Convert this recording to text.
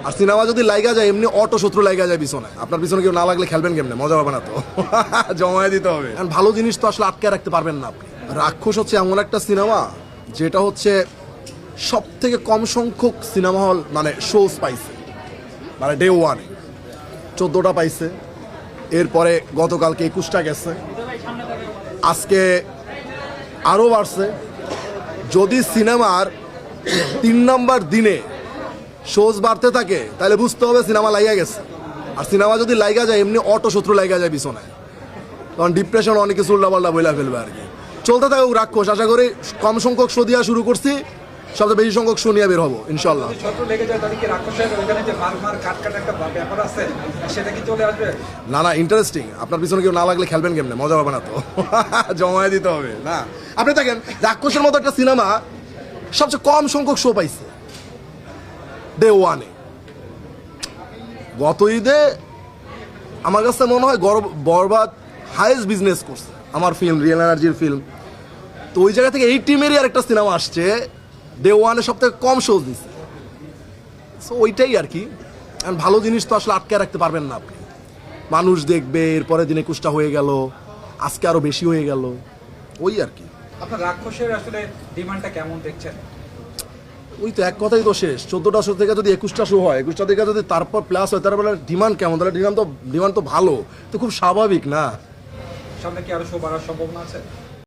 আর cinema যদি লাইগা যায় এমনি অটো শত্রু লাইগা যায় পিছনে, আপনার পিছনে কেউ না লাগলে খেলবেন কেমনে, মজা হবে না তো। জমায় দিতে হবে, কারণ ভালো জিনিস তো আসলে আটকে রাখতে পারবেন না আপনি। রাক্ষস হচ্ছে এমন একটা সিনেমা যেটা হচ্ছে সব থেকে কম সংখ্যক সিনেমা হল মানে শোজ পাইছে, মানে ডে ওয়ানে 14টা পাইছে, এরপরে গতকালকে 21টা গেছে, আজকে আরও বাড়ছে। যদি সিনেমার 3 নম্বর দিনে শোজ বাড়তে থাকে তাহলে বুঝতে হবে সিনেমা লাইগা গেছে। আর সিনেমা যদি লাইগা যায় এমনি অটো শত্রু লাইগা যায় পিছনে, তখন ডিপ্রেশন অনেক কিছু উল্টাপাল্টা বইলা ফেলবে আর কি। চলতে থাকুক রাক্ষস, আশা করি কম সংখ্যক শো দিয়া শুরু করছি, সবচেয়ে বেশি সংখ্যক শো নিয়ে বের হবো ইনশাল্লাহ। না না, ইন্টারেস্টিং, আপনার পিছনে কেউ না লাগলে খেলবেন কেমনে, মজা হবে না তো। জমায় দিতে হবে না। আপনি দেখেন রাক্ষসের মতো একটা সিনেমা সবচেয়ে কম সংখ্যক শো পাইছে ডে ওয়ানে। গত ঈদে আমার কাছে মনে হয় বরবাদ হাইয়েস্ট বিজনেস করছে আমার ফিল্ম, রিয়েল এনার্জির ফিল্ম। তো ওই জায়গা থেকে এই টিমেরই আর একটা সিনেমা আসছে ডে ওয়ানে সব থেকে কম শো দিচ্ছে। সো ওইটাই আর কি, কারণ ভালো জিনিস তো আসলে আটকে রাখতে পারবেন না আপনি। মানুষ দেখবে, এরপরে দিনে 21টা হয়ে গেল, আজকে আরো বেশি হয়ে গেল, ওই আর কি। আপনার রাক্ষসের আসলে ডিমান্ডটা কেমন দেখছেন? ওই তো এক কথাই তো শেষ, 14টা শো থেকে যদি 21টা শো হয়, 21টা থেকে যদি তারপর প্লাস হয়, তারপরে ডিমান্ড কেমন, তাহলে ডিমান্ড তো ভালো, তো খুব স্বাভাবিক না। সামনে কি আরো শো বাড়ার সম্ভাবনা আছে?